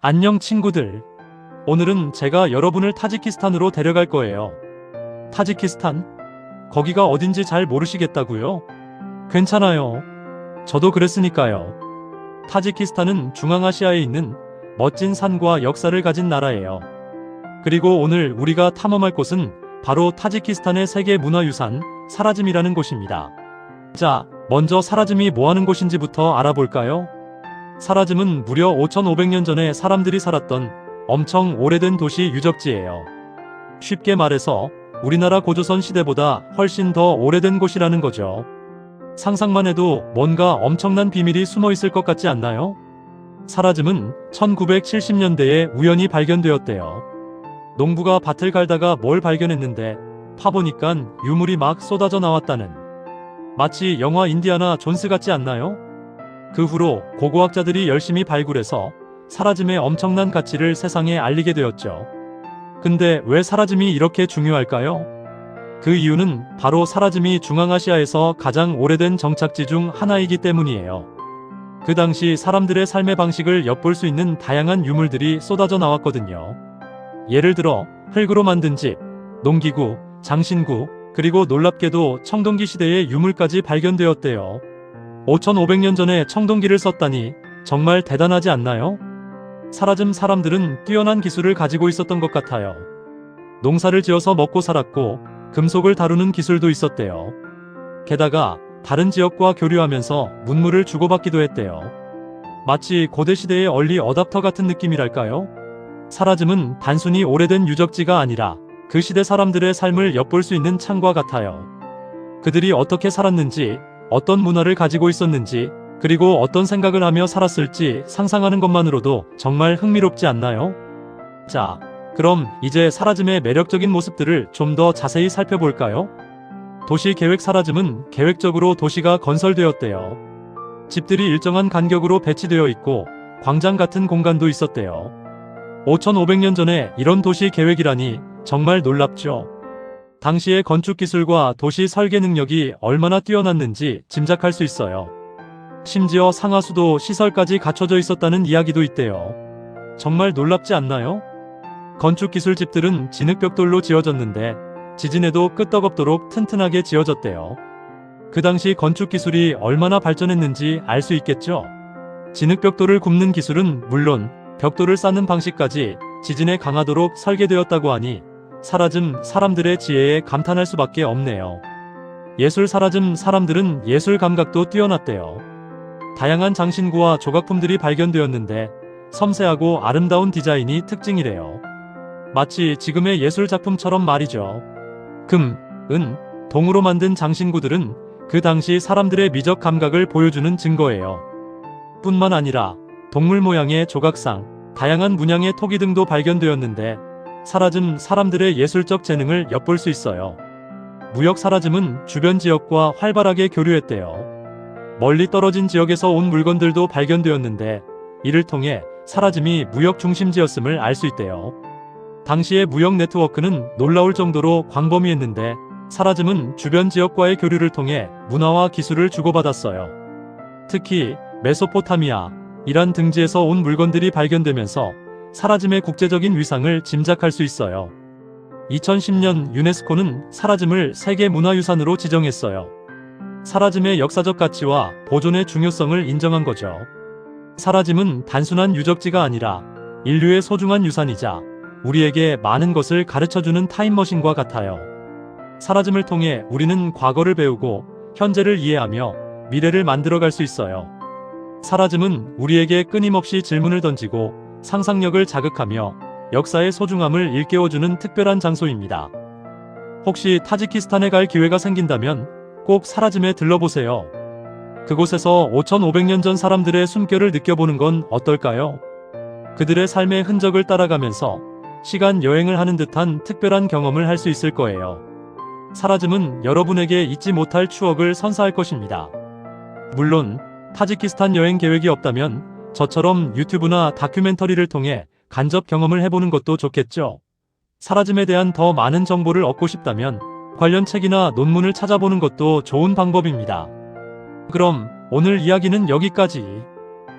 안녕 친구들. 오늘은 제가 여러분을 타지키스탄으로 데려갈 거예요. 타지키스탄? 거기가 어딘지 잘 모르시겠다고요? 괜찮아요. 저도 그랬으니까요. 타지키스탄은 중앙아시아에 있는 멋진 산과 역사를 가진 나라예요. 그리고 오늘 우리가 탐험할 곳은 바로 타지키스탄의 세계문화유산 사라즘이라는 곳입니다. 자, 먼저 사라즘이 뭐하는 곳인지부터 알아볼까요? 사라즘은 무려 5,500년 전에 사람들이 살았던 엄청 오래된 도시 유적지예요. 쉽게 말해서 우리나라 고조선 시대보다 훨씬 더 오래된 곳이라는 거죠. 상상만 해도 뭔가 엄청난 비밀이 숨어 있을 것 같지 않나요? 사라즘은 1970년대에 우연히 발견되었대요. 농부가 밭을 갈다가 뭘 발견했는데 파보니깐 유물이 막 쏟아져 나왔다는. 마치 영화 인디아나 존스 같지 않나요? 그 후로 고고학자들이 열심히 발굴해서 사라즘의 엄청난 가치를 세상에 알리게 되었죠. 근데 왜 사라즘이 이렇게 중요할까요? 그 이유는 바로 사라즘이 중앙아시아에서 가장 오래된 정착지 중 하나이기 때문이에요. 그 당시 사람들의 삶의 방식을 엿볼 수 있는 다양한 유물들이 쏟아져 나왔거든요. 예를 들어 흙으로 만든 집, 농기구, 장신구, 그리고 놀랍게도 청동기 시대의 유물까지 발견되었대요. 5,500년 전에 청동기를 썼다니 정말 대단하지 않나요? 사라즘 사람들은 뛰어난 기술을 가지고 있었던 것 같아요. 농사를 지어서 먹고 살았고 금속을 다루는 기술도 있었대요. 게다가 다른 지역과 교류하면서 문물을 주고받기도 했대요. 마치 고대시대의 얼리 어답터 같은 느낌이랄까요? 사라즘은 단순히 오래된 유적지가 아니라 그 시대 사람들의 삶을 엿볼 수 있는 창과 같아요. 그들이 어떻게 살았는지, 어떤 문화를 가지고 있었는지, 그리고 어떤 생각을 하며 살았을지 상상하는 것만으로도 정말 흥미롭지 않나요? 자, 그럼 이제 사라즘의 매력적인 모습들을 좀 더 자세히 살펴볼까요? 도시 계획. 사라즘은 계획적으로 도시가 건설되었대요. 집들이 일정한 간격으로 배치되어 있고 광장 같은 공간도 있었대요. 5,500년 전에 이런 도시 계획이라니 정말 놀랍죠. 당시의 건축 기술과 도시 설계 능력이 얼마나 뛰어났는지 짐작할 수 있어요. 심지어 상하수도 시설까지 갖춰져 있었다는 이야기도 있대요. 정말 놀랍지 않나요? 건축 기술 집들은 진흙벽돌로 지어졌는데 지진에도 끄떡없도록 튼튼하게 지어졌대요. 그 당시 건축 기술이 얼마나 발전했는지 알 수 있겠죠? 진흙벽돌을 굽는 기술은 물론 벽돌을 쌓는 방식까지 지진에 강하도록 설계되었다고 하니 사라즘 사람들의 지혜에 감탄할 수밖에 없네요. 예술. 사라즘 사람들은 예술 감각도 뛰어났대요. 다양한 장신구와 조각품들이 발견되었는데 섬세하고 아름다운 디자인이 특징이래요. 마치 지금의 예술 작품처럼 말이죠. 금, 은, 동으로 만든 장신구들은 그 당시 사람들의 미적 감각을 보여주는 증거예요. 뿐만 아니라 동물 모양의 조각상, 다양한 문양의 토기 등도 발견되었는데 사라즘 사람들의 예술적 재능을 엿볼 수 있어요. 무역. 사라즘은 주변 지역과 활발하게 교류했대요. 멀리 떨어진 지역에서 온 물건들도 발견되었는데 이를 통해 사라즘이 무역 중심지였음을 알 수 있대요. 당시의 무역 네트워크는 놀라울 정도로 광범위했는데 사라즘은 주변 지역과의 교류를 통해 문화와 기술을 주고받았어요. 특히 메소포타미아, 이란 등지에서 온 물건들이 발견되면서 사라즘의 국제적인 위상을 짐작할 수 있어요. 2010년 유네스코는 사라즘을 세계문화유산으로 지정했어요. 사라즘의 역사적 가치와 보존의 중요성을 인정한 거죠. 사라즘은 단순한 유적지가 아니라 인류의 소중한 유산이자 우리에게 많은 것을 가르쳐주는 타임머신과 같아요. 사라즘을 통해 우리는 과거를 배우고 현재를 이해하며 미래를 만들어갈 수 있어요. 사라즘은 우리에게 끊임없이 질문을 던지고 상상력을 자극하며 역사의 소중함을 일깨워주는 특별한 장소입니다. 혹시 타지키스탄에 갈 기회가 생긴다면 꼭 사라즘에 들러보세요. 그곳에서 5,500년 전 사람들의 숨결을 느껴보는 건 어떨까요? 그들의 삶의 흔적을 따라가면서 시간 여행을 하는 듯한 특별한 경험을 할 수 있을 거예요. 사라즘은 여러분에게 잊지 못할 추억을 선사할 것입니다. 물론 타지키스탄 여행 계획이 없다면 저처럼 유튜브나 다큐멘터리를 통해 간접 경험을 해보는 것도 좋겠죠. 사라즘에 대한 더 많은 정보를 얻고 싶다면 관련 책이나 논문을 찾아보는 것도 좋은 방법입니다. 그럼 오늘 이야기는 여기까지.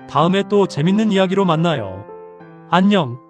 다음에 또 재밌는 이야기로 만나요. 안녕.